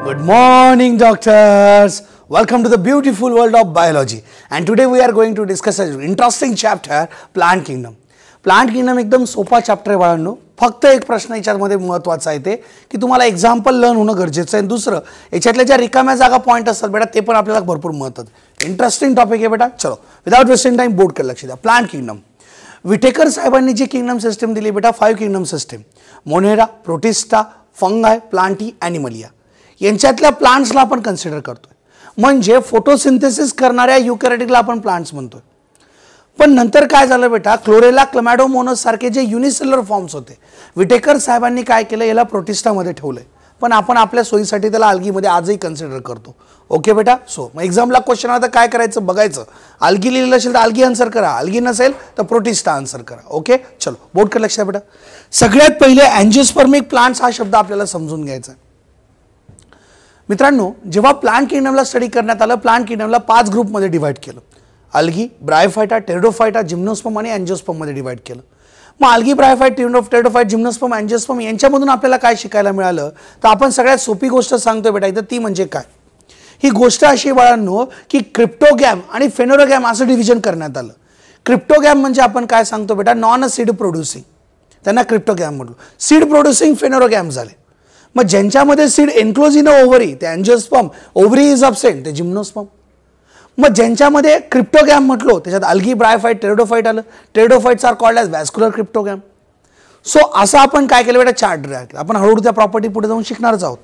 Good morning, doctors. Welcome to the beautiful world of biology. And today we are going to discuss an interesting chapter, Plant Kingdom. Plant Kingdom एकदम सोपा chapter आहे बाळांनो. फक्त एक प्रश्न याच्यामध्ये महत्त्वाचा आहे ते की तुम्हाला एक्झाम्पल लर्न होणं गरजेचं आहे. दुसरं याच्यातल्या ज्या रिकाम्या जागा पॉईंट असतात बेटा ते पण आपल्याला भरपूर महत्त्वाचं. इंटरेस्टिंग टॉपिक आहे बेटा. चलो विदाउट वेस्टिंग टाइम बोर्डकडे लक्ष द्या. Plant kingdom. विटेकर साहेबांनी जी किंगडम सिस्टम दिली बेटा 5 kingdom system. Monera, protista, fungi, plantae, animalia यांच्यातल्या प्लांट्सला आपण कन्सिडर करतोय. म्हणजे फोटोसिंथेसिस करणाऱ्या युकॅरियोटिकला आपण प्लांट्स म्हणतोय. पण नंतर काय झालं बेटा, क्लोरेला, क्लमॅडोमोनस सारखे जे युनिसेल्युलर फॉर्म्स होते विटेकर साहेबांनी काय केलं, याला प्रोटिस्टामध्ये ठेवलंय. पण आपण आपल्या सोयीसाठी त्याला अल्गीमध्ये आजही कन्सिडर करतो. ओके बेटा. सो मग एक्झामला क्वेश्चन आता काय करायचं बघायचं. अल्गी लिहिलेलं असेल तर अल्गी आन्सर करा, अल्गी नसेल तर प्रोटिस्टा आन्सर करा. ओके चलो बोर्डकडे लक्ष द्या बेटा. सगळ्यात पहिले अँजिओस्पर्मिक प्लांट्स हा शब्द आपल्याला समजून घ्यायचा आहे. मित्रांनो, जेव्हा प्लांट किंगडमला स्टडी करण्यात आलं, प्लांट किंगडमला 5 ग्रुपमध्ये डिवाइड केलं. अल्गी, ब्रायोफायटा, टेरिडोफायटा, जिम्नोस्पर्म आणि अँजिओस्पर्ममध्ये डिवाइड केलं. मग algae, bryophyte, pteridophyte, gymnosperm, angiosperm यांच्यामधून आपल्याला काय शिकायला मिळालं, तर आपण सगळ्यात सोपी गोष्ट सांगतोय बेटा इथं, ती म्हणजे काय. ही गोष्ट अशी बाळांनो की क्रिप्टोगॅम आणि फेनोरोगॅम असं डिव्हिजन करण्यात आलं. क्रिप्टोगॅम म्हणजे आपण काय सांगतो बेटा, नॉन सीड प्रोड्युसिंग, त्यांना क्रिप्टोगॅम म्हटलं. सीड प्रोड्युसिंग फेनोरोगॅम झाले. मग ज्यांच्यामध्ये सीड एन्क्लोज इन ओव्हरी ते अँजिओस्पर्म, ओव्हरी इज अब्सेंट ते जिम्नोस्पर्म. मग ज्यांच्यामध्ये क्रिप्टोगॅम म्हटलो त्याच्यात अल्गी, ब्रायोफाइट, टेरिडोफाइट आलं. Pteridophytes are called as vascular cryptogam. So असं आपण काय केलं बेटा, चार्ट ड्रॉ केला. आपण हळूहळू त्या प्रॉपर्टी पुढे जाऊन शिकणारच आहोत.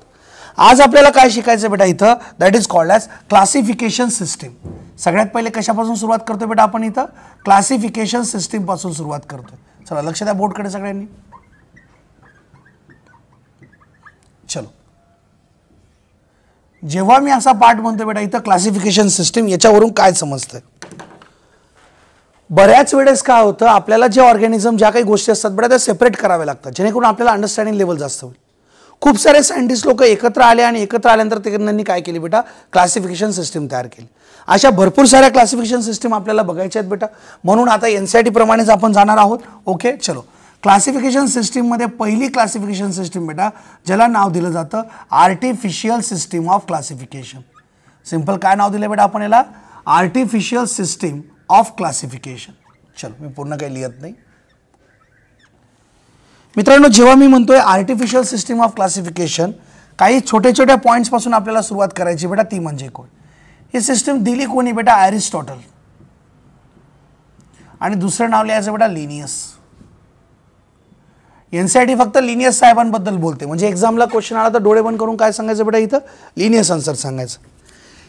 आज आपल्याला काय शिकायचं बेटा इथं, that is called as classification system. सगळ्यात पहिले कशापासून सुरुवात करतोय बेटा आपण इथं, क्लासिफिकेशन सिस्टीम पासून सुरुवात करतोय. चला लक्ष द्या बोर्डकडे सगळ्यांनी. चलो, जेव्हा मी असा पार्ट म्हणतो बेटा इथं क्लासिफिकेशन सिस्टीम, याच्यावरून काय समजतंय. बऱ्याच वेळेस काय होतं, आपल्याला जे ऑर्गॅनिझम ज्या काही गोष्टी असतात बेटा त्या सेपरेट कराव्या लागतात, जेणेकरून आपल्याला अंडरस्टँडिंग लेवल जास्त होईल. खूप सारे सायंटिस्ट लोक एकत्र आले आणि एकत्र आल्यानंतर त्यांनी काय केली बेटा, क्लासिफिकेशन सिस्टीम तयार केली. अशा भरपूर साऱ्या क्लासिफिकेशन सिस्टीम आपल्याला बघायच्या आहेत बेटा. म्हणून आता NCERT प्रमाणेच आपण जाणार आहोत. ओके चलो. क्लासिफिकेशन सिस्टीममध्ये पहिली क्लासिफिकेशन सिस्टीम बेटा, ज्याला नाव दिलं जातं artificial system of classification. Simple काय नाव दिलं बेटा आपण याला, आर्टिफिशियल सिस्टीम ऑफ क्लासिफिकेशन. चलो मी पूर्ण काही लिहित नाही. मित्रांनो, जेव्हा मी म्हणतोय आर्टिफिशियल सिस्टीम ऑफ क्लासिफिकेशन, काही छोट्या छोट्या पॉईंट्स पासून आपल्याला सुरुवात करायची बेटा. ती म्हणजे कोण, ही सिस्टीम दिली कोणी बेटा, अरिस्टॉटल. आणि दुसरं नाव लिहायचं बेटा लिनियस. NCERT फक्त लिनियस साहेबांबद्दल बोलते. म्हणजे एक्झामला क्वेश्चन आला तर डोळे बंद करून काय सांगायचं बेटा इथं, लिनियस आन्सर सांगायचं.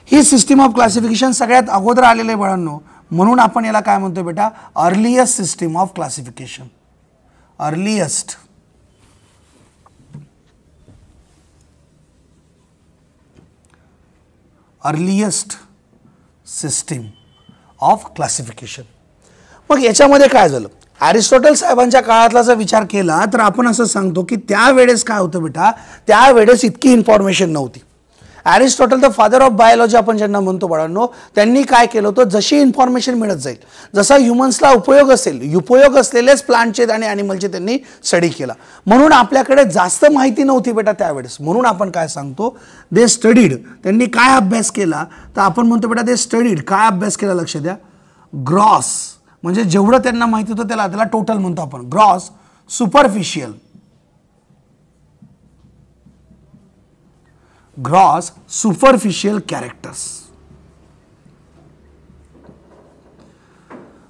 ही सिस्टीम ऑफ क्लासिफिकेशन सगळ्यात अगोदर आलेले बाळांनो, म्हणून आपण याला काय म्हणतो बेटा, earliest system of classification. Earliest system of classification. मग याच्यामध्ये काय झालं, अरिस्टॉटल साहेबांच्या काळातला जर विचार केला तर आपण असं सांगतो की त्यावेळेस काय होतं बेटा, त्यावेळेस इतकी इन्फॉर्मेशन नव्हती. Aristotle the father of biology आपण ज्यांना म्हणतो बाळांनो, त्यांनी काय केलं होतं, जशी इन्फॉर्मेशन मिळत जाईल, जसा ह्युमन्सला उपयोग असलेलेच प्लांटचे आणि ॲनिमलचे त्यांनी स्टडी केला. म्हणून आपल्याकडे जास्त माहिती नव्हती बेटा त्यावेळेस. म्हणून आपण काय सांगतो, दे स्टडीड. त्यांनी काय अभ्यास केला, तर आपण म्हणतो बेटा दे स्टडीड. काय अभ्यास केला लक्ष द्या, ग्रॉस. म्हणजे जेवढं त्यांना माहिती होतं त्याला टोटल म्हणतो आपण. Gross, superficial, gross superficial characters.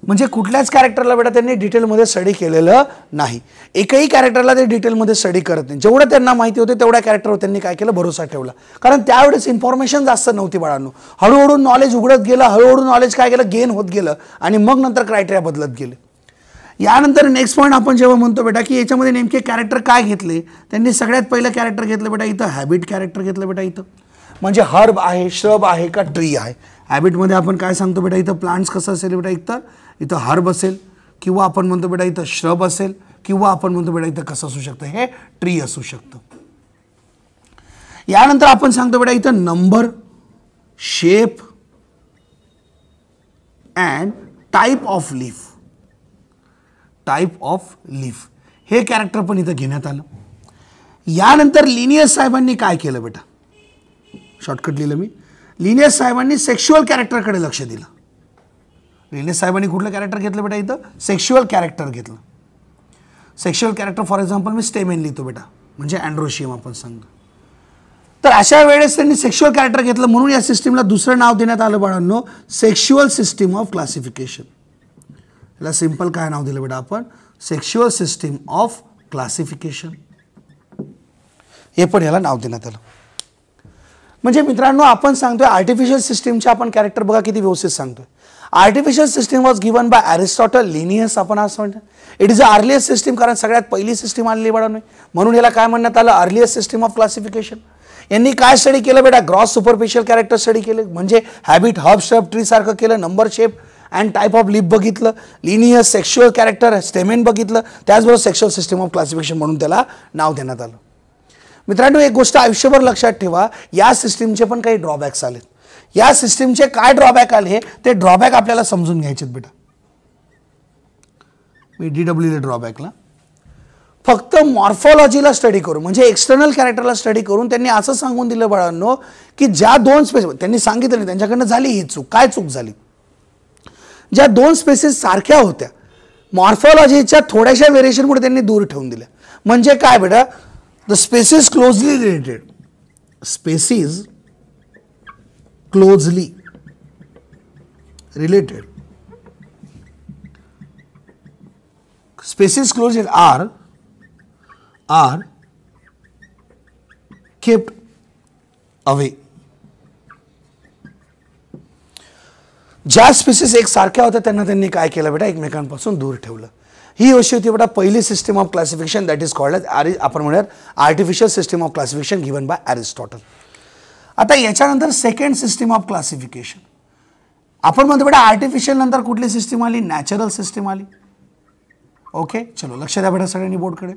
म्हणजे कुठल्याच कॅरेक्टरला बेटा त्यांनी डिटेलमध्ये स्टडी केलेलं नाही. एकही कॅरेक्टरला ते डिटेलमध्ये स्टडी करत नाही. जेवढं त्यांना माहिती होते तेवढ्या कॅरेक्टरवर त्यांनी काय केलं, भरोसा ठेवला. कारण त्यावेळेस इन्फॉर्मेशन जास्त नव्हती बाळांनो. हळूहळू नॉलेज उघडत गेलं, हळूहळू नॉलेज काय केलं, गेन होत गेलं आणि मग नंतर क्रायटेरिया बदलत गेले. यानंतर नेक्स्ट पॉईंट आपण जेव्हा म्हणतो बेटा की याच्यामध्ये नेमके कॅरेक्टर काय घेतले, त्यांनी सगळ्यात पहिलं कॅरेक्टर घेतलं बेटा इथं हॅबिट कॅरेक्टर घेतलं बेटा इथं. म्हणजे हर्ब आहे, श्रब आहे का ट्री आहे. हॅबिटमध्ये आपण काय सांगतो बेटा इथं, प्लांट्स कसं असेल बेटा, एक तर इथं हर्ब असेल, किंवा आपण म्हणतो बेटा इथं श्रब असेल, किंवा आपण म्हणतो बेटा इथं कसं असू शकतं, हे ट्री असू शकतं. यानंतर आपण सांगतो बेटा इथं number, shape and type of leaf. Type of leaf हे कॅरेक्टर पण इथं घेण्यात आलं. यानंतर लिनियस साहेबांनी काय केलं बेटा, शॉर्टकट लिहिलं मी. लिनियस साहेबांनी सेक्शुअल कॅरेक्टरकडे लक्ष दिलं. लिनियस साहेबांनी कुठलं कॅरेक्टर घेतलं बेटा इथं? सेक्शुअल कॅरेक्टर घेतलं. Sexual character for example me stamen लिहितो बेटा, म्हणजे अँड्रोशियम आपण सांगतो. तर अशा वेळेस त्यांनी सेक्शुअल कॅरेक्टर घेतलं म्हणून या सिस्टीमला दुसरं नाव देण्यात आलं बाळांनो, सेक्शुअल सिस्टीम ऑफ क्लासिफिकेशन. याला सिंपल काय नाव दिलं बेटा आपण? Sexual system of classification. हे पण याला नाव देण्यात आलं. म्हणजे मित्रांनो आपण सांगतोय आर्टिफिशियल सिस्टीमचे आपण कॅरेक्टर बघा किती व्यवस्थित सांगतोय. Artificial system was given by Aristotle. Linnaeus आपण असं म्हणतो. It is a earliest system, कारण सगळ्यात पहिली सिस्टीम आलेली बाळांनो, म्हणून याला काय म्हणण्यात आलं? Earliest system of classification. यांनी काय स्टडी केलं बेटा? ग्रॉस सुपरफिशियल कॅरेक्टर स्टडी केले, म्हणजे हॅबिट, हब, स्ट्रब, ट्री सारखं केलं. Number, shape and type of lip बघितलं. लिनियस, सेक्शुअल कॅरेक्टर, स्टेमेन बघितलं. त्याचबरोबर सेक्शुअल सिस्टीम ऑफ क्लासिफिकेशन म्हणून त्याला नाव देण्यात आलं. मित्रांनो एक गोष्ट आयुष्यभर लक्षात ठेवा, या सिस्टीमचे पण काही ड्रॉबॅक्स आलेत. या सिस्टीमचे काय ड्रॉबॅक आले ते ड्रॉबॅक आपल्याला समजून घ्यायचे बेटा. मी DW ड्रॉबॅकला फक्त मॉर्फॉलॉजीला स्टडी करून, म्हणजे एक्सटर्नल कॅरेक्टरला स्टडी करून त्यांनी असं सांगून दिलं बाळांनो की ज्या दोन स्पेस त्यांनी सांगितलं नाही, त्यांच्याकडनं झाली ही चूक. काय चूक झाली? ज्या दोन स्पेसिस सारख्या होत्या मॉर्फॉलॉजीच्या थोड्याशा व्हेरिएशनमुळे त्यांनी दूर ठेवून दिल्या. म्हणजे काय बेटा? The species closely related, species closely related, species close are kept away. ज्या स्पीसीज एक सारख्या होत्या त्यांना त्यांनी काय केलं बेटा? एकमेकांपासून दूर ठेवलं. ही अशी होती बेटा पहिली system of classification, that is called as आपण म्हणूयात artificial system of classification given by Aristotle. आता याच्यानंतर सेकंड सिस्टीम ऑफ क्लासिफिकेशन आपण म्हणतो बेटा आर्टिफिशियल नंतर कुठली सिस्टीम आली? नॅचरल सिस्टीम आली. ओके चलो लक्ष द्या बेटा सगळ्यांनी बोर्डकडे.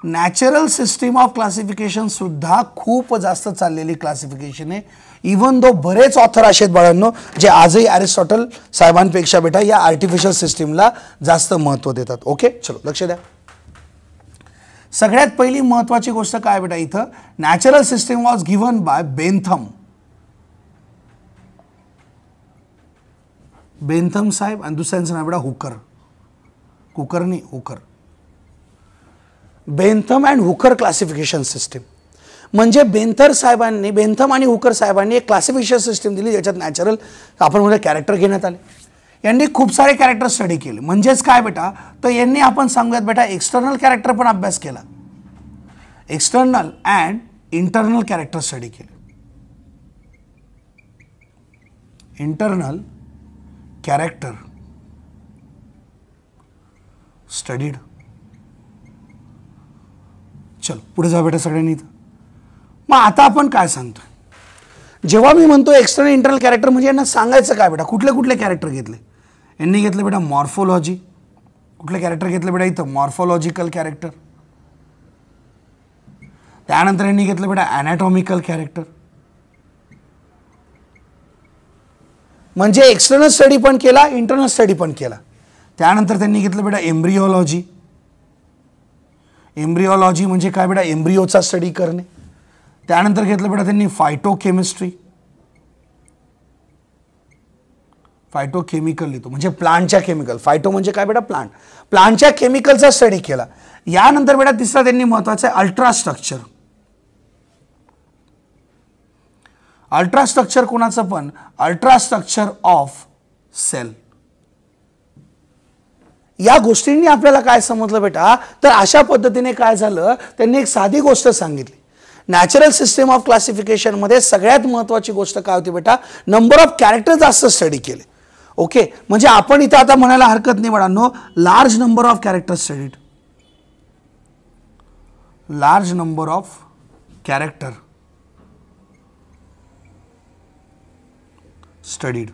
नॅचरल सिस्टीम ऑफ क्लासिफिकेशन सुद्धा खूप जास्त चाललेली क्लासिफिकेशन आहे. इवन दो बरेच ऑथर असे आहेत बाळांनो जे आजही अरिस्टॉटल साहेबांपेक्षा बेटा या आर्टिफिशियल सिस्टीमला जास्त महत्त्व देतात. ओके चलो लक्ष द्या. सगळ्यात पहिली महत्त्वाची गोष्ट काय बेटा इथं? Natural system was given by Bentham. Bentham साहेब आणि दुसऱ्यांचं नाव बेटा हुकर. कुकरनी Hooker. Bentham and Hooker classification system. म्हणजे बेंथम आणि हुकर साहेबांनी एक क्लासिफिकेशन सिस्टीम दिली ज्याच्यात नॅचरल आपण म्हणजे कॅरेक्टर घेण्यात आले. यांनी खूप सारे कॅरेक्टर स्टडी केले. म्हणजेच काय बेटा? तर यांनी आपण सांगूयात बेटा एक्सटर्नल कॅरेक्टर पण अभ्यास केला. External and internal character study केले. Internal character studied. चलो पुढे जा बेटा सगळ्यांनी. मग आता आपण काय सांगतो? जेव्हा मी म्हणतो एक्सटर्नल इंटरनल कॅरेक्टर म्हणजे यांना सांगायचं काय बेटा? कुठले कुठले कॅरेक्टर घेतले? यांनी घेतलं बेटा मॉर्फोलॉजी. कुठले कॅरेक्टर घेतले बेटा इथं? Morphological character. त्यानंतर यांनी घेतलं बेटा ॲनाटॉमिकल कॅरेक्टर. म्हणजे एक्सटर्नल स्टडी पण केला, इंटरनल स्टडी पण केला. त्यानंतर त्यांनी घेतलं बेटा एम्ब्रिओलॉजी. एम्ब्रिओलॉजी म्हणजे काय बेटा? एम्ब्रिओचा स्टडी करणे. त्यानंतर घेतलं बेटा त्यांनी फायटोकेमिस्ट्री. फायटोकेमिकल लिहितो म्हणजे प्लांटच्या केमिकल. फायटो म्हणजे काय बेटा? प्लांट. प्लांटच्या केमिकलचा स्टडी केला. यानंतर बेटा तिसरा त्यांनी महत्वाचा आहे अल्ट्रास्ट्रक्चर. अल्ट्रास्ट्रक्चर कोणाचं पण? Ultrastructure of cell. या गोष्टींनी आपल्याला काय समजलं बेटा? तर अशा पद्धतीने काय झालं? त्यांनी एक साधी गोष्ट सांगितली. नॅचरल सिस्टीम ऑफ क्लासिफिकेशन मध्ये सगळ्यात महत्त्वाची गोष्ट काय होती बेटा? नंबर ऑफ कॅरेक्टर जास्त स्टडी केले. ओके म्हणजे आपण इथं आता म्हणायला हरकत नाही बाळांनो, large number of character studied. Large number of character studied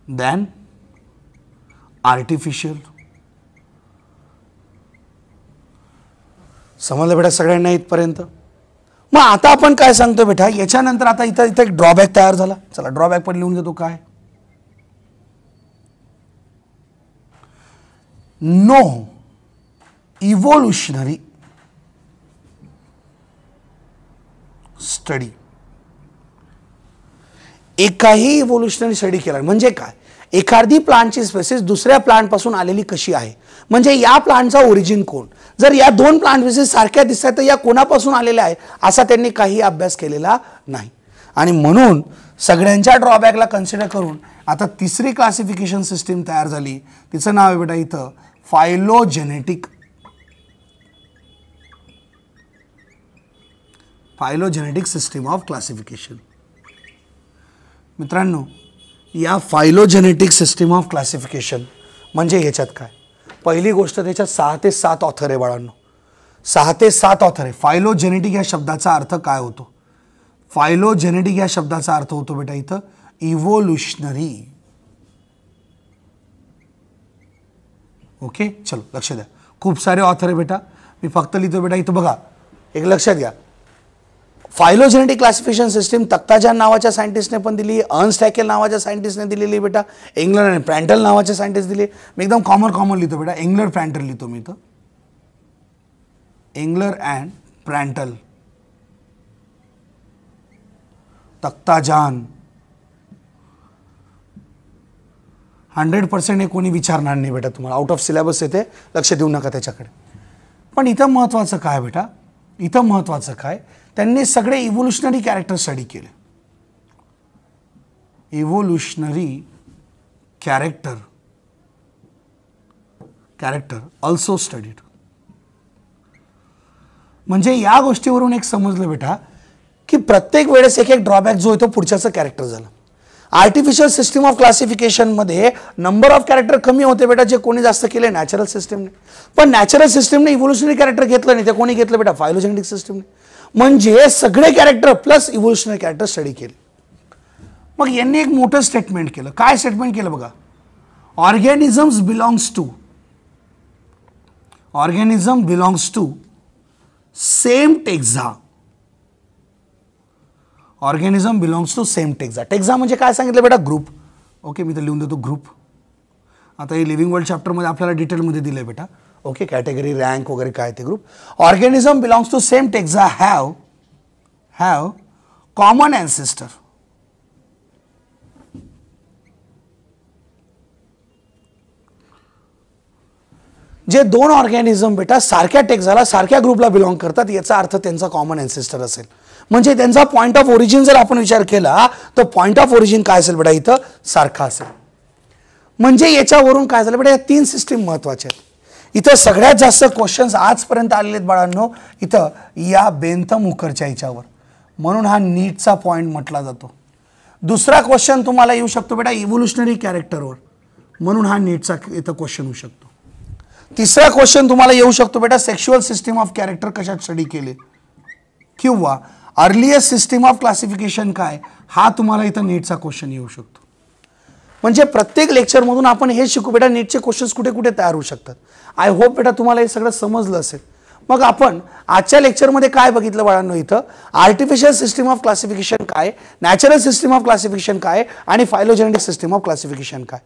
than artificial. समजलं बेटा सगळ्यांना इथपर्यंत? मग आता आपण काय सांगतो बेटा? याच्यानंतर आता इथं एक ड्रॉबॅक तयार झाला. चला ड्रॉबॅक पण लिहून घेतो. काय? No evolutionary study. एकाही इव्होल्युशनरी स्टडी केला म्हणजे काय, एखादी प्लांटची स्पेसिस दुसऱ्या प्लांट पासून आलेली कशी आहे, म्हणजे या प्लांटचा ओरिजिन कोण, जर या दोन प्लांट स्पेसिस सारख्या दिसतात तर या कोणापासून आलेल्या आहे असा त्यांनी काही अभ्यास केलेला नाही. आणि म्हणून सगळ्यांच्या ड्रॉबॅकला कन्सिडर करून आता तिसरी क्लासिफिकेशन सिस्टीम तयार झाली. तिचं नाव आहे बेटा इथं phylogenetic. Phylogenetic system of classification. मित्रांनो, या फायलोजेनेटिक सिस्टीम ऑफ क्लासिफिकेशन म्हणजे याच्यात काय, पहिली गोष्ट त्याच्यात 6 ते 7 ऑथर आहे बाळांनो. 6 ते 7 ऑथर आहे. फायलोजेनेटिक या शब्दाचा अर्थ काय होतो, फायलोजेनेटिक या शब्दाचा अर्थ होतो बेटा इथं इव्होल्युशनरी. ओके, चलो लक्ष द्या. खूप सारे ऑथर आहे बेटा, मी फक्त लिहितो बेटा इथं बघा. एक लक्षात घ्या, फायलोजेनेटिक क्लासिफिकेशन सिस्टीम तख्ताजान नावाच्या सायंटिस्टने पण दिली, अर्न्स्ट हॅकेल नावाच्या सायंटिस्टने दिलेली बेटा, एंगलर आणि प्रँटल नावाचे सायंटिस्ट दिले. मी एकदम कॉमन लिहितो बेटा, एंगलर प्रँटल लिहितो मी इथं, एंगलर अँड प्रँटल, तख्ताजान. 100% हे कोणी विचारणार नाही बेटा तुम्हाला, आउट ऑफ सिलेबस येते, लक्ष देऊ नका त्याच्याकडे. पण इथं महत्त्वाचं काय बेटा, इथं महत्त्वाचं काय, त्यांनी सगळे इव्होल्युशनरी कॅरेक्टर स्टडी केले. Evolutionary character also studied. म्हणजे या गोष्टीवरून एक समजलं बेटा की प्रत्येक वेळेस एक एक ड्रॉबॅक जो आहे तो पुढच्याचं कॅरेक्टर झालं. आर्टिफिशियल सिस्टीम ऑफ क्लासिफिकेशन मध्ये नंबर ऑफ कॅरेक्टर कमी होते बेटा, जे कोणी जास्त केले नॅचरल सिस्टीमने. पण नॅचरल सिस्टीमने इव्होल्युशनरी कॅरेक्टर घेतलं नाही, ते कोणी घेतलं बेटा, फायलोजेनेटिक सिस्टीमने. म्हणजे सगळे character plus evolutionary character study केले. मग यांनी एक मोठं स्टेटमेंट केलं. काय स्टेटमेंट केलं बघा, organisms belongs to same taxa. Organism belongs to same taxa. Taxa म्हणजे काय सांगितलं बेटा, ग्रुप. ओके, मी तर लिहून देतो ग्रुप. आता हे लिव्हिंग वर्ल्ड चॅप्टरमध्ये आपल्याला डिटेलमध्ये दिलं आहे बेटा. ओके, कॅटेगरी रँक वगैरे काय ते group. Organism belongs to same taxa have common ancestor. जे दोन ऑर्गॅनिझम बेटा सारख्या टेक्झाला सारख्या ग्रुपला बिलॉंग करतात याचा अर्थ त्यांचा कॉमन अँसेस्टर असेल. म्हणजे त्यांचा पॉईंट ऑफ ओरिजिन जर आपण विचार केला तर पॉईंट ऑफ ओरिजिन काय असेल बेटा इथं, सारखा असेल. म्हणजे याच्यावरून काय झालं बेटा, या 3 सिस्टीम महत्वाच्या आहेत. इथं सगळ्यात जास्त क्वेश्चन्स आजपर्यंत आलेले आहेत बाळांनो इथं या बेंथम हुकरच्या याच्यावर, म्हणून हा नीटचा पॉईंट म्हटला जातो. दुसरा क्वेश्चन तुम्हाला येऊ शकतो बेटा इव्होल्युशनरी कॅरेक्टरवर, म्हणून हा नीटचा इथं क्वेश्चन होऊ शकतो. तिसरा क्वेश्चन तुम्हाला येऊ शकतो बेटा सेक्शुअल सिस्टीम ऑफ कॅरेक्टर कशात स्टडी केले, किंवा अर्लिएस्ट सिस्टीम ऑफ क्लासिफिकेशन काय, हा तुम्हाला इथं नीटचा क्वेश्चन येऊ शकतो. म्हणजे प्रत्येक लेक्चरमधून आपण हे शिकू बेटा नीटचे क्वेश्चन्स कुठे कुठे तयार होऊ शकतात. आय होप बेटा तुम्हाला हे सगळं समजलं असेल. मग आपण आजच्या लेक्चरमध्ये काय बघितलं बाळांनो, इथं आर्टिफिशियल सिस्टीम ऑफ क्लासिफिकेशन काय, नॅचरल सिस्टीम ऑफ क्लासिफिकेशन काय आणि फायलोजेनेटिक सिस्टीम ऑफ क्लासिफिकेशन काय.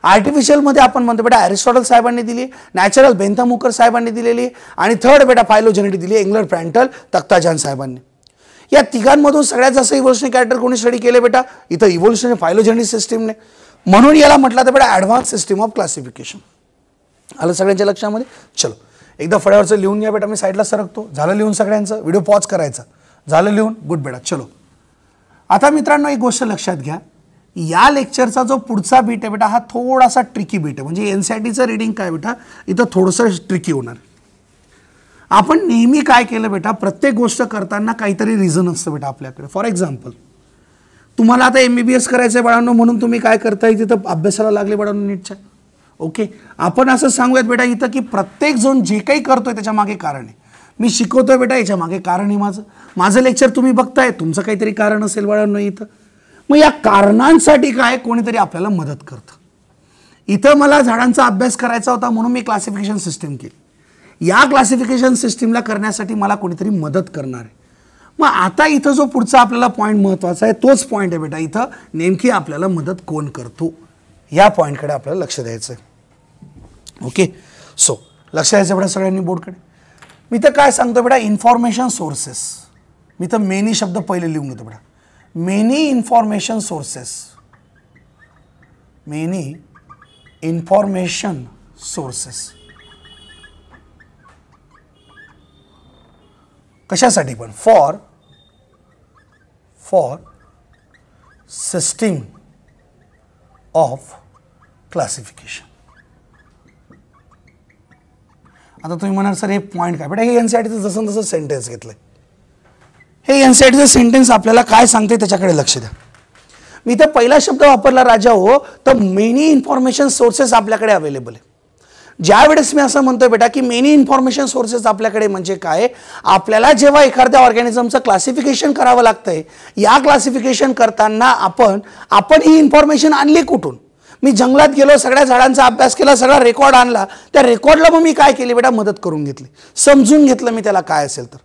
आर्टिफिशियलमध्ये आपण म्हणतो बेटा अरिस्टॉटल साहेबांनी दिली, नॅचरल बेंथम हुकर साहेबांनी दिलेली, आणि थर्ड बेटा फायलोजेनेटिक दिली एंगलर प्रँटल तख्ताजान साहेबांनी. या तिघांमधून सगळ्यात जास्त इव्होल्युशनरी कॅरेक्टर कोणी स्टडी केले बेटा, इथं इव्होल्युशनरी फायलोजेनेटिक सिस्टीमने. म्हणून याला म्हटलं तर बेटा ॲडव्हान्स सिस्टीम ऑफ क्लासिफिकेशन. आलं सगळ्यांच्या लक्षामध्ये. चलो एकदा फळ्यावरचं लिहून घ्या बेटा, मी साईडला सरकतो. झालं लिहून सगळ्यांचं, व्हिडिओ पॉज करायचा. झालं लिहून, गुड बेटा. चलो आता मित्रांनो एक गोष्ट लक्षात घ्या, या लेक्चरचा जो पुढचा बीट आहे बेटा हा थोडासा ट्रिकी बीट आहे. म्हणजे एनसीईआरटीचं रीडिंग काय बेटा इथं थोडंसं ट्रिकी होणार. आपण नेहमी काय केलं बेटा, प्रत्येक गोष्ट करताना काहीतरी रिझन असतं बेटा आपल्याकडे. फॉर एक्झाम्पल तुम्हाला आता MBBS करायचं आहे बाळांनो, म्हणून तुम्ही काय करताय तिथं अभ्यासाला लागले बाळांनो नीटच्या. ओके, आपण असं सांगूयात बेटा इथं की प्रत्येक जण जे काही करतोय त्याच्या मागे कारण आहे. मी शिकवतोय बेटा याच्या मागे कारण आहे. माझं लेक्चर तुम्ही बघताय, तुमचं काहीतरी कारण असेल बाळांनो इथं. मग या कारणांसाठी काय कोणीतरी आपल्याला मदत करतं. इथं मला झाडांचा अभ्यास करायचा होता म्हणून मी क्लासिफिकेशन सिस्टीम केली. या क्लासिफिकेशन सिस्टीमला करण्यासाठी मला कोणीतरी मदत करणार आहे. मग आता इथं जो पुढचा आपल्याला पॉईंट महत्त्वाचा आहे तोच पॉईंट आहे बेटा इथं, नेमकी आपल्याला मदत कोण करतो या पॉईंटकडे आपल्याला लक्ष द्यायचं आहे. ओके, लक्ष द्यायचं बेटा सगळ्यांनी बोर्डकडे. मी तर काय सांगतो बेटा, इन्फॉर्मेशन सोर्सेस. मी तर मेनी शब्द पहिले लिहून घेतो बेटा. Many information sources, many information sources कशासाठी पण, फॉर सिस्टीम ऑफ क्लासिफिकेशन. आता तुम्ही म्हणाल सर हे पॉईंट काय बेटा, हे एनसीईआरटीचं जसं तसं सेंटेन्स घेतलंय. हे एनसीईआरटीचं सेंटेन्स आपल्याला काय सांगते त्याच्याकडे लक्ष द्या. मी तर पहिला शब्द वापरला राजा हो, तर मेनी इन्फॉर्मेशन सोर्सेस आपल्याकडे अवेलेबल आहे. ज्या वेळेस मी असं म्हणतोय बेटा की मेनी इन्फॉर्मेशन सोर्सेस आपल्याकडे म्हणजे काय, आपल्याला जेव्हा एखाद्या ऑर्गॅनिझमचं क्लासिफिकेशन करावं लागतंय, या क्लासिफिकेशन करताना आपण ही इन्फॉर्मेशन आणली कुठून. मी जंगलात गेलो, सगळ्या झाडांचा अभ्यास केला, सगळा रेकॉर्ड आणला, त्या रेकॉर्डला मग मी काय केले बेटा, मदत करून घेतली, समजून घेतलं मी त्याला काय असेल तर.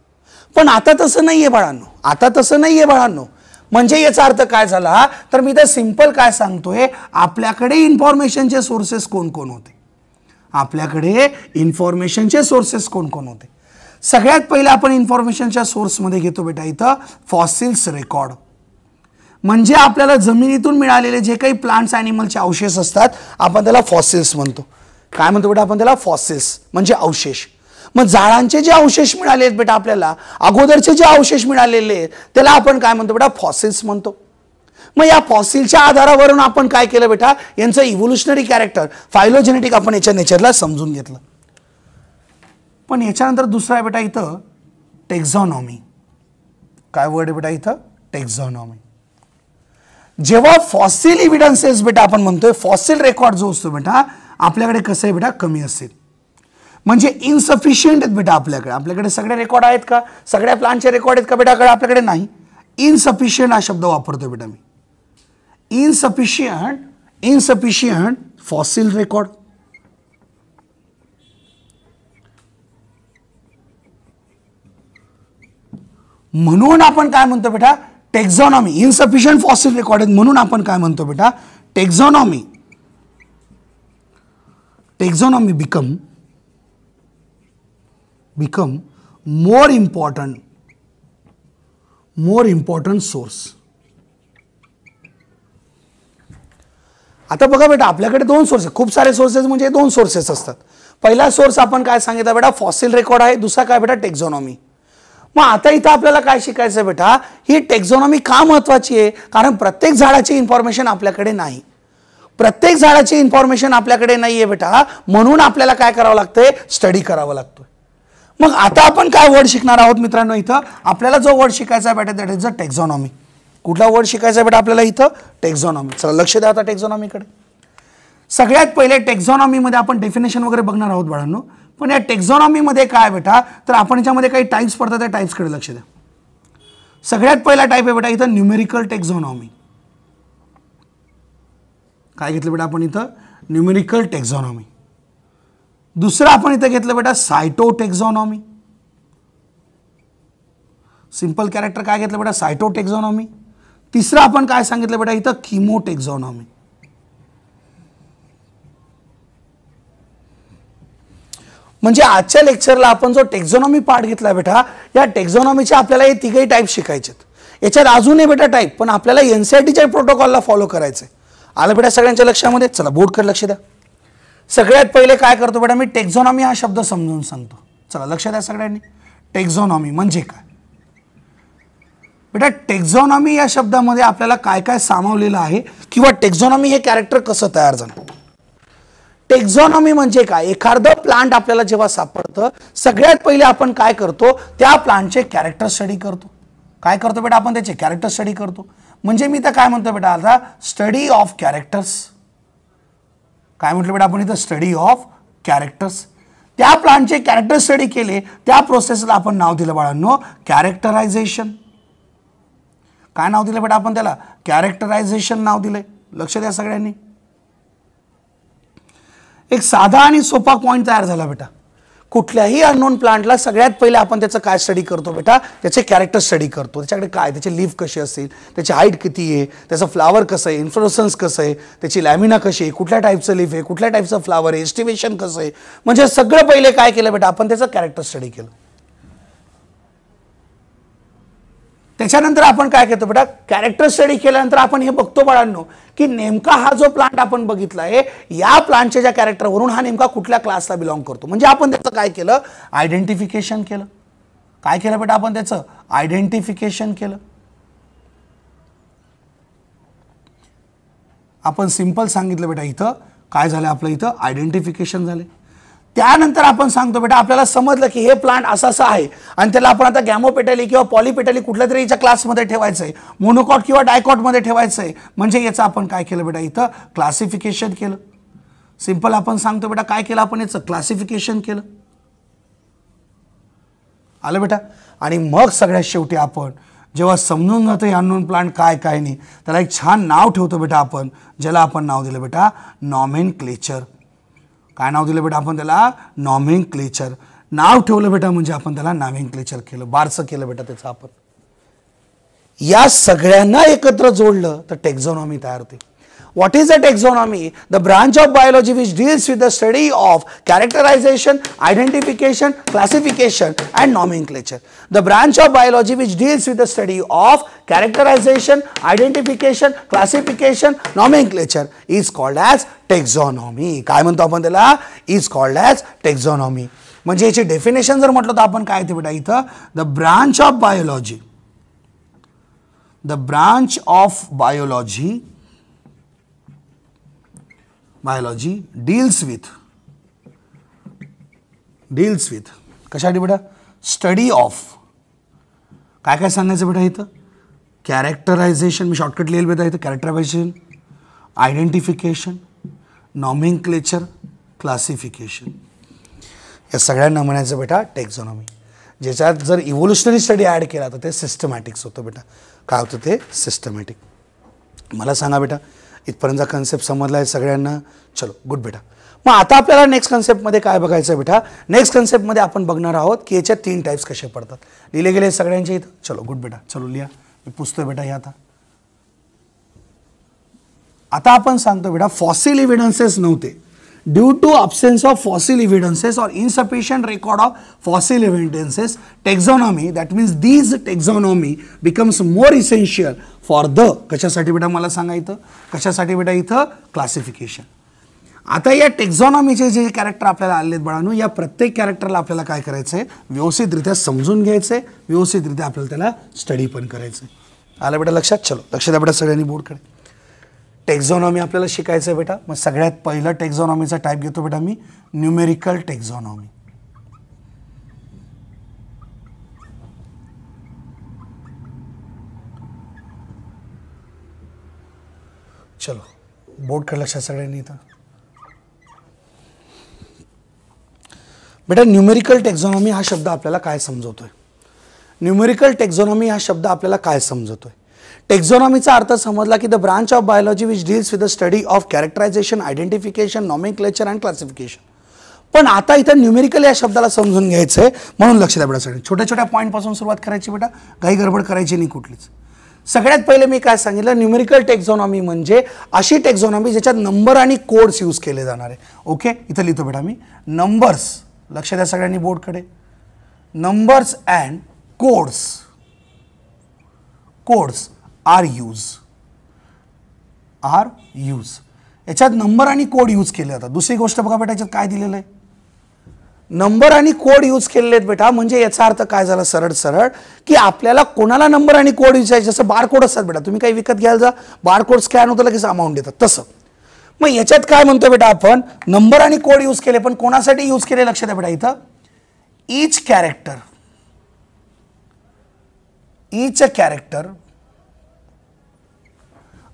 पण आता तसं नाहीये बाळांनो, आता तसं नाहीये बाळांनो. म्हणजे याचा अर्थ काय झाला, तर मी तर सिंपल काय सांगतोय, आपल्याकडे इन्फॉर्मेशनचे सोर्सेस कोण कोण होते, आपल्याकडे इन्फॉर्मेशनचे सोर्सेस कोण कोण होते. सगळ्यात पहिले आपण इन्फॉर्मेशनच्या सोर्समध्ये घेतो बेटा इथं फॉसिल्स रेकॉर्ड. म्हणजे आपल्याला जमिनीतून मिळालेले जे काही प्लांट्स ॲनिमलचे अवशेष असतात आपण त्याला फॉसिल्स म्हणतो. काय म्हणतो बेटा आपण त्याला, फॉसिल्स म्हणजे अवशेष. मग झाडांचे जे अवशेष मिळाले आहेत बेटा आपल्याला, अगोदरचे जे अवशेष मिळालेले आहेत त्याला आपण काय म्हणतो बेटा, फॉसिल्स म्हणतो. मग या फॉसिलच्या आधारावरून आपण काय केलं बेटा, यांचं इव्होल्युशनरी कॅरेक्टर, फायलोजेनेटिक आपण याच्या नेचरला समजून घेतलं. पण याच्यानंतर दुसरा आहे बेटा इथं टेक्झॉनॉमी. काय वर्ड आहे बेटा इथं, टेक्झॉनॉमी. जेव्हा फॉसिल इव्हिडन्सेस बेटा आपण म्हणतोय, फॉसिल रेकॉर्ड जो असतो बेटा आपल्याकडे कसं आहे बेटा, कमी असेल. म्हणजे इनसफिशियंट आहेत बेटा आपल्याकडे. आपल्याकडे सगळे रेकॉर्ड आहेत का, सगळ्या प्लांटचे रेकॉर्ड आहेत का बेटा, आपल्याकडे नाही. इनसफिशियंट हा शब्द वापरतोय बेटा मी. Insufficient fossil record. म्हणून आपण काय म्हणतो बेटा, टेक्झॉनॉमी. इनसफिशियंट फॉसिल रेकॉर्ड आहेत म्हणून आपण काय म्हणतो बेटा, टेक्झॉनॉमी. टेक्झॉनॉमी बिकम more important सोर्स. आता बघा बेटा आपल्याकडे दोन सोर्स आहेत, खूप सारे सोर्सेस म्हणजे दोन सोर्सेस असतात. पहिला सोर्स आपण काय सांगितलं बेटा, फॉसिल रेकॉर्ड आहे. दुसरा काय बेटा, टेक्झॉनॉमी. मग आता इथं आपल्याला काय शिकायचं बेटा, ही टेक्झॉनॉमी का महत्वाची आहे, कारण प्रत्येक झाडाची इन्फॉर्मेशन आपल्याकडे नाही. प्रत्येक झाडाची इन्फॉर्मेशन आपल्याकडे नाहीये बेटा, म्हणून आपल्याला काय करावं लागतंय, स्टडी करावं लागतोय. मग आता आपण काय वर्ड शिकणार आहोत मित्रांनो, इथं आपल्याला जो वर्ड शिकायचा आहे बेटा दॅट इज द टेक्झॉनॉमी. कुठला वर्ड शिकायचा आहे बेटा आपल्याला इथं, टेक्झॉनॉमी. चला लक्ष द्या आता टेक्झॉनॉमीकडे. सगळ्यात पहिले टेक्झॉनॉमीमध्ये आपण डेफिनेशन वगैरे बघणार आहोत बाळांनो. पण या टेक्झॉनॉमीमध्ये काय बेटा, तर आपण याच्यामध्ये काही टाइप्स पडतात, त्या टाइप्सकडे लक्ष द्या. सगळ्यात पहिला टाइप आहे बेटा इथं न्यूमेरिकल टेक्झॉनॉमी. काय घेतलं बेटा आपण इथं, न्यूमेरिकल टेक्झॉनॉमी. दुसरं आपण इथं घेतलं बेटा सायटोटेक्झॉनॉमी. सिंपल कॅरेक्टर काय घेतलं बेटा, सायटोटेक्झॉनॉमी. तिसरं आपण काय सांगितलं बेटा इथं, किमोटेक्झॉनॉमी. म्हणजे आजच्या लेक्चरला आपण जो टेक्झॉनॉमी पार्ट घेतला बेटा, या टेक्झॉनॉमीचे आपल्याला हे तिघही टाईप शिकायचे. याच्यात अजूनही बेटा टाईप, पण आपल्याला एनसीईआरटीच्या प्रोटोकॉलला फॉलो करायचंय. आलं बेटा सगळ्यांच्या लक्षामध्ये. चला बोर्डकडे लक्ष द्या. सगळ्यात पहिले काय करतो बेटा मी, टेक्झॉनॉमी हा शब्द समजून सांगतो. चला लक्ष द्या सगळ्यांनी. टेक्झॉनॉमी म्हणजे काय बेटा, टेक्झॉनॉमी या शब्दामध्ये आपल्याला काय काय सामावलेलं आहे, किंवा टेक्झॉनॉमी हे कॅरेक्टर कसं तयार झालं. टेक्झॉनॉमी म्हणजे काय, एखादं प्लांट आपल्याला जेव्हा सापडतं, सगळ्यात पहिले आपण काय करतो, त्या प्लांटचे कॅरेक्टर स्टडी करतो. काय करतो बेटा आपण, त्याचे कॅरेक्टर स्टडी करतो. म्हणजे मी तर काय म्हणतो बेटा आता, स्टडी ऑफ कॅरेक्टर्स. काय म्हटलं बेटा आपण इथं, स्टडी ऑफ कॅरेक्टर्स. त्या प्लांटचे कॅरेक्टर स्टडी केले, त्या प्रोसेसला आपण नाव दिलं बाळांनो, कॅरेक्टरायझेशन. काय नाव दिलं बेटा आपण त्याला, कॅरेक्टरायझेशन नाव दिलंय. लक्ष द्या सगळ्यांनी. एक साधा आणि सोपा पॉइंट तयार झाला बेटा. कुठल्याही अननोन प्लांटला सगळ्यात पहिले आपण त्याचं काय स्टडी करतो बेटा, त्याचे कॅरेक्टर स्टडी करतो. त्याच्याकडे काय, त्याचे लीफ कशी असतील, त्याची हाईट किती आहे, त्याचं फ्लावर कसं आहे, इन्फ्लोरसन्स कसं आहे, त्याची लॅमिना कशी आहे, कुठल्या टाईपचं लीफ आहे, कुठल्या टाईपचं फ्लावर आहे, एस्टिमेशन कसं आहे. म्हणजे सगळं पहिले काय केलं बेटा आपण, त्याचं कॅरेक्टर स्टडी केलं. त्याच्यानंतर आपण काय करतो बेटा, कॅरेक्टर स्टडी केल्यानंतर आपण हे बघतो बाळांनो की नेमका हा जो प्लांट आपण बघितला आहे या प्लांटच्या ज्या कॅरेक्टरवरून हा नेमका कुठल्या क्लासला बिलॉंग करतो. म्हणजे आपण त्याचं काय केलं, आयडेंटिफिकेशन केलं. काय केलं बेटा आपण त्याचं आयडेंटिफिकेशन केलं. आपण सिंपल सांगितलं बेटा, इथं काय झालं आपलं, इथं आयडेंटिफिकेशन झाले. त्यानंतर आपण सांगतो बेटा आपल्याला समजलं की हे प्लांट असं असं आहे आणि त्याला आपण आता गॅमोपेटली किंवा पॉलीपेटली कुठल्या तरी याच्या क्लासमध्ये ठेवायचं आहे, मोनोकॉट किंवा डायकॉटमध्ये ठेवायचं आहे. म्हणजे याचं आपण काय केलं बेटा, इथं क्लासिफिकेशन केलं. सिंपल आपण सांगतो बेटा काय केलं आपण, याचं क्लासिफिकेशन केलं. आलं बेटा. आणि मग सगळ्यात शेवटी आपण जेव्हा समजून जातं हे अननोन प्लांट काय काय नाही, त्याला एक छान नाव ठेवतो बेटा आपण, ज्याला आपण नाव दिलं बेटा नॉमेनक्लेचर. काय नाव दिलं बेटा आपण त्याला, नॉमेनक्लेचर. नाव ठेवलं बेटा म्हणजे आपण त्याला नॉमेनक्लेचर केलं, बारसं केलं बेटा त्याचं आपण. या सगळ्यांना एकत्र जोडलं तर टेक्झॉनॉमी तयार होते. What is a taxonomy? The branch of biology which deals with the study of characterization, identification, classification and nomenclature. The branch of biology which deals with the study of characterization, identification, classification, nomenclature is called as taxonomy. काय म्हणतो आपण त्याला, is called as taxonomy. म्हणजे याची definition जर म्हटलं तर आपण काय ते बेटा इथं, the branch of biology, the branch of biology deals with कशासाठी बेटा, स्टडी ऑफ काय काय सांगायचं बेटा इथं, कॅरेक्टरायझेशन, मी शॉर्टकट लिहिलं बेटा इथं, कॅरेक्टरायझेशन, आयडेंटिफिकेशन, नॉमेनक्लेचर, क्लासिफिकेशन. या सगळ्यांना म्हणायचं बेटा टेक्झॉनॉमी. ज्याच्यात जर इव्होल्युशनरी स्टडी ॲड केला तर ते सिस्टमॅटिक्स होतं बेटा. काय होतं ते सिस्टमॅटिक. मला सांगा बेटा इथपर्यंतचा कन्सेप्ट समजला आहे सगळ्यांना. चलो गुड बेटा. मग आता आपल्याला नेक्स्ट कन्सेप्टमध्ये काय बघायचं बेटा, नेक्स्ट कन्सेप्टमध्ये आपण बघणार आहोत की याच्यात 3 टाइप्स कसे पडतात. लिहिले गेले सगळ्यांच्या इथं. चलो गुड बेटा, चलो लिहा, मी पुसतोय बेटा हे. आता आपण सांगतो बेटा फॉसिल एव्हिडन्सेस नव्हते. Due to absence of fossil evidences or insufficient record of fossil evidences, taxonomy, that means these taxonomy becomes more essential for the कशासाठी बेटा मला सांगा इथं, कशासाठी बेटा इथं, क्लासिफिकेशन. आता या टेक्झॉनॉमीचे जे कॅरेक्टर आपल्याला आलेत बाळांनो, या प्रत्येक कॅरेक्टरला आपल्याला काय करायचं आहे, व्यवस्थितरित्या समजून घ्यायचं आहे, व्यवस्थितरित्या आपल्याला त्याला स्टडी पण करायचं आहे. आलं बेटा लक्षात. चलो लक्ष द्या बेटा सगळ्यांनी बोर्डकडे. टेक्झॉनॉमी आपल्याला शिकायचं आहे बेटा. मग सगळ्यात पहिलं टेक्झॉनॉमीचा टाईप घेतो बेटा मी, न्यूमेरिकल टेक्झॉनॉमी. चलो बोर्डकडे लक्षात सगळ्यांनी इथं. बेटा न्यूमेरिकल टेक्झॉनॉमी हा शब्द आपल्याला काय समजवतोय, न्यूमेरिकल टेक्झॉनॉमी हा शब्द आपल्याला काय समजवतोय. टेक्झॉनॉमीचा अर्थ समजला की the branch of biology which deals with the study of characterisation, identification, nomenclature and classification. पण आता इथं न्यूमेरिकल या शब्दाला समजून घ्यायचं आहे, म्हणून लक्ष द्या बेटा सगळे. छोट्या छोट्या पॉईंटपासून सुरुवात करायची बेटा, काही गडबड करायची नाही कुठलीच. सगळ्यात पहिले मी काय सांगितलं, न्यूमेरिकल टेक्झॉनॉमी म्हणजे अशी टेक्झॉनॉमी ज्याच्यात नंबर आणि कोड्स यूज केले जाणार आहे. ओके, इथं लिहितो बेटा मी, नंबर्स, लक्ष द्या सगळ्यांनी बोर्डकडे, numbers and codes are use. याच्यात नंबर आणि कोड यूज केले जातात. दुसरी गोष्ट बघा बेटा, याच्यात काय दिलेलं आहे, नंबर आणि कोड यूज केलेले आहेत बेटा. म्हणजे याचा अर्थ काय झाला, सरळ सरळ की आपल्याला कोणाला नंबर आणि कोड यूज करायचे, जसं बारकोड असतात बेटा, तुम्ही काही विकत घ्यायला जा, बारकोड स्कॅन होतं लगेच अमाऊंट देतात, तसं. मग याच्यात काय म्हणतो बेटा आपण, नंबर आणि कोड यूज केले, पण कोणासाठी यूज केले लक्ष द्या बेटा इथं, each character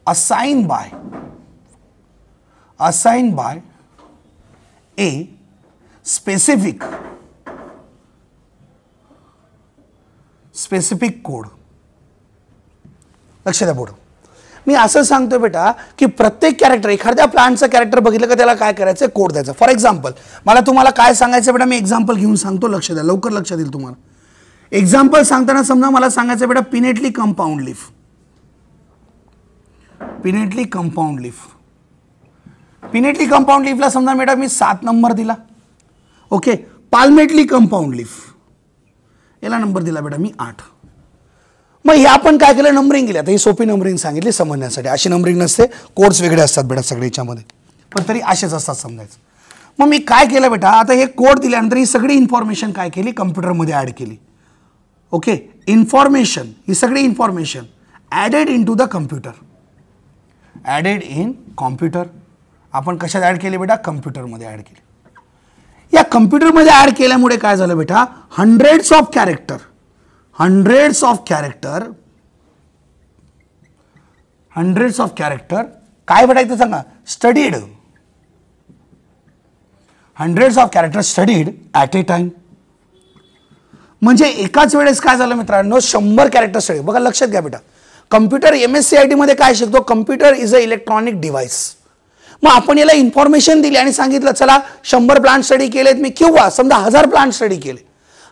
assigned by a specific code. लक्ष द्या बोर्ड. मी असं सांगतो बेटा की प्रत्येक कॅरेक्टर, एखाद्या प्लांटचं कॅरेक्टर बघितलं का त्याला काय करायचं, कोड द्यायचा. फॉर एक्झाम्पल मला तुम्हाला काय सांगायचं बेटा, मी एक्झाम्पल घेऊन सांगतो, लक्ष द्या, लवकर लक्षात येईल तुम्हाला. एक्झाम्पल सांगताना समजा मला सांगायचं बेटा pinnately compound leaf, pinnately compound लीफला समजा बेटा मी 7 नंबर दिला. ओके, पाल्मेटली कंपाऊंड लीफ याला नंबर दिला बेटा मी 8. मग हे आपण काय केलं, नंबरिंग केली. आता ही सोपी नंबरिंग सांगितली समजण्यासाठी. अशी नंबरिंग नसते, कोड्स वेगळे असतात बेटा सगळे याच्यामध्ये, पण तरी असेच असतात समजायचं. मग मी काय केलं बेटा, आता हे कोड दिल्यानंतर ही सगळी इन्फॉर्मेशन काय केली, कम्प्युटरमध्ये ॲड केली. ओके, इन्फॉर्मेशन, ही सगळी information added in to the computer, added in computer. आपण कशात ॲड केली बेटा, कम्प्युटरमध्ये ॲड केली. या कम्प्युटरमध्ये ॲड केल्यामुळे काय झालं बेटा, हंड्रेड्स ऑफ कॅरेक्टर काय भेटायचं सांगा, studied. Hundreds of character studied at a time. म्हणजे एकाच वेळेस काय झालं मित्रांनो, 100 कॅरेक्टर स्टडी. बघा लक्षात घ्या बेटा, कम्प्युटर MSCIT मध्ये काय शिकतो, computer is a electronic device. मग आपण याला इन्फॉर्मेशन दिली आणि सांगितलं चला 100 प्लांट स्टडी केलेत मी, किंवा समजा 1000 प्लांट स्टडी केले.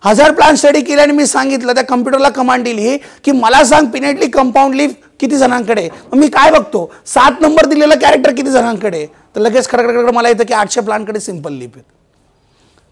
1000 प्लांट स्टडी केले आणि मी सांगितलं त्या कम्प्युटरला कमांड दिली की मला सांग पिनेटली कंपाऊंड लीफ किती जणांकडे. मग मी काय बघतो, 7 नंबर दिलेलं कॅरेक्टर किती जणांकडे, तर लगेच खडखड मला येतं की 800 प्लांटकडे सिंपल लीफ आहेत.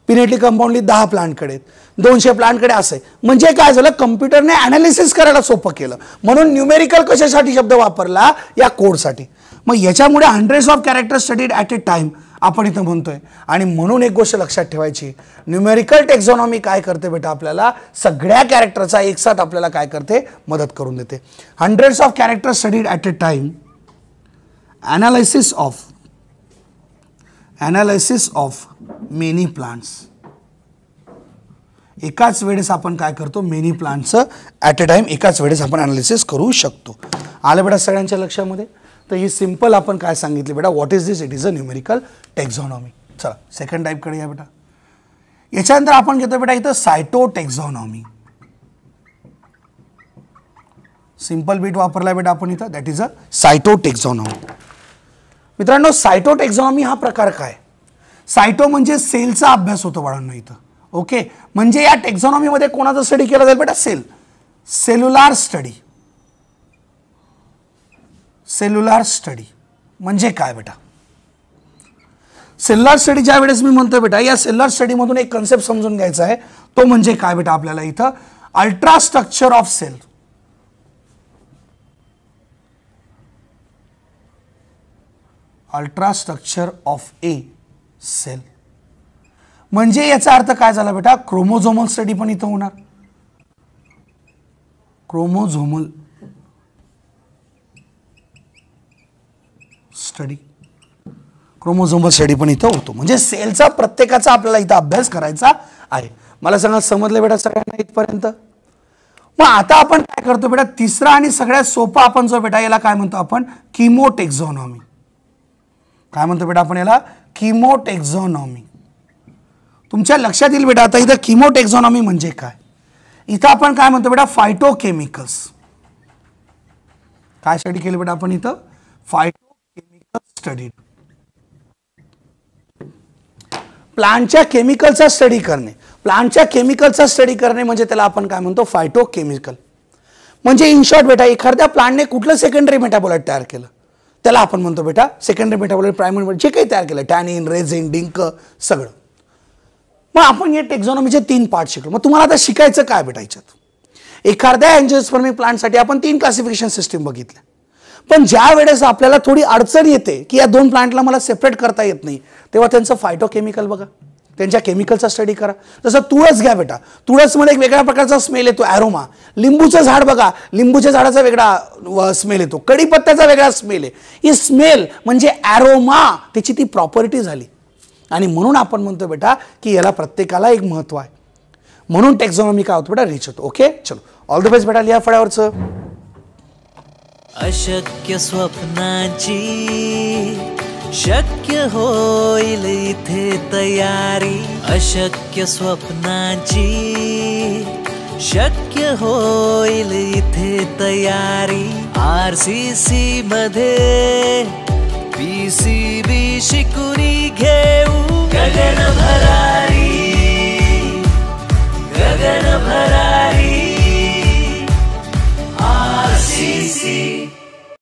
पिनेटली कंपाऊंड लीफ 10 प्लांटकडे, 200 प्लांटकडे असं. म्हणजे काय झालं, कम्प्युटरने ॲनालिसिस करायला सोपं केलं. म्हणून न्यूमेरिकल कशासाठी शब्द वापरला, या कोडसाठी. मग याच्यामुळे hundreds of character studied at a time आपण इथं म्हणतोय. आणि म्हणून एक गोष्ट लक्षात ठेवायची, न्यूमेरिकल टेक्झॉनॉमी काय करते बेटा, आपल्याला सगळ्या कॅरेक्टरचा एकसाथ आपल्याला काय करते, मदत करून देते. Hundreds of character studied at a time, analysis of many plants. एकाच वेळेस आपण काय करतो, मेनी प्लांट्सचं ॲट ए टाइम एकाच वेळेस आपण ॲनालिसिस करू शकतो. आलं बेटा सगळ्यांच्या लक्षामध्ये. तर ही सिंपल आपण काय सांगितले बेटा, what is this, it is a numerical taxonomy. चला सेकंड टाईपकडे या बेटा. याच्यानंतर आपण घेतो बेटा इथं सायटोटेक्झॉनॉमी. सिंपल बीट वापरलाय बेटा आपण इथं, दॅट इज अ सायटोटेक्झॉनॉमी. मित्रांनो सायटोटेक्झॉनॉमी हा प्रकार काय, सायटो म्हणजे सेलचा अभ्यास होतो बाळांनो इथं. ओके, म्हणजे या टेक्झॉनॉमीमध्ये कोणाचा स्टडी केला जाईल बेटा, सेल्युलार स्टडी. म्हणजे काय बेटा, सेल्युलर स्टडी ज्या वेळेस मी म्हणतो बेटा, या सेल्युलर स्टडी मधून एक कन्सेप्ट समजून घ्यायचा आहे. तो म्हणजे काय बेटा, आपल्याला इथं ultrastructure of cell. Ultrastructure of a cell. म्हणजे याचा अर्थ काय झाला बेटा, क्रोमोझोमल स्टडी पण इथं होणार. क्रोमोझोमल स्टडी पण इथं होतो. म्हणजे सेलचा प्रत्येकाचा आपल्याला इथं अभ्यास करायचा आहे. मला सांगा समजलं बेटा सगळ्यांना इथपर्यंत. मग आता आपण काय करतो बेटा, तिसरा आणि सगळ्यात सोपा आपण जो बेटा याला काय म्हणतो आपण, किमोटेक्झॉनॉमी. काय म्हणतो बेटा आपण याला, किमोटेक्झॉनॉमी. तुमच्या लक्षात येईल बेटा आता इथं किमोटेक्झॉनॉमी म्हणजे काय. इथं आपण काय म्हणतो बेटा, फायटोकेमिकल्स. काय स्टडी केली बेटा आपण इथं, फायटोकेमिकल स्टडी. प्लांटच्या केमिकलचा स्टडी करणे. प्लांटच्या केमिकलचा स्टडी करणे म्हणजे त्याला आपण काय म्हणतो, फायटोकेमिकल. म्हणजे इन शॉर्ट बेटा एखाद्या प्लांटने कुठलं सेकंडरी मेटाबोलाइट तयार केलं त्याला आपण म्हणतो बेटा सेकंडरी मेटाबोलाइट. प्रायमरी जे काही तयार केलं, टॅनिन, रेझिन, डिंक सगळं. मग आपण या टेक्झॉनॉमीचे 3 पार्ट शिकलो. मग तुम्हाला आता शिकायचं काय बेटा याच्यात, एखाद्या एंजिओस्पर्मिक प्लांटसाठी आपण 3 क्लासिफिकेशन सिस्टीम बघितल्या. पण ज्या वेळेस आपल्याला थोडी अडचण येते की या 2 प्लांटला मला सेपरेट करता येत नाही, तेव्हा त्यांचं फायटोकेमिकल बघा, त्यांच्या केमिकलचा स्टडी करा. जसं तुळस घ्या बेटा, तुळसमध्ये एक वेगळ्या प्रकारचा स्मेल येतो, ॲरोमा. लिंबूचं झाड बघा, लिंबूच्या झाडाचा वेगळा स्मेल येतो, कढीपत्त्याचा वेगळा स्मेल आहे. ही स्मेल म्हणजे ॲरोमा, त्याची ती प्रॉपर्टी झाली. आणि म्हणून आपण म्हणतो बेटा की याला प्रत्येकाला एक महत्व आहे. म्हणून टेक्झॉनॉमी काय होतं बेटा, रिच होतो. ओके, चलो ऑल द बेस्ट बेटा. लिहा फळ्यावरचं. अशक्य स्वप्नांची शक्य होईल इथे तयारी. अशक्य स्वप्नांची शक्य होईल इथे तयारी. RCC मध्ये PCB शिकुनी घेऊ गगन भरारी. गगन भरारी RCC.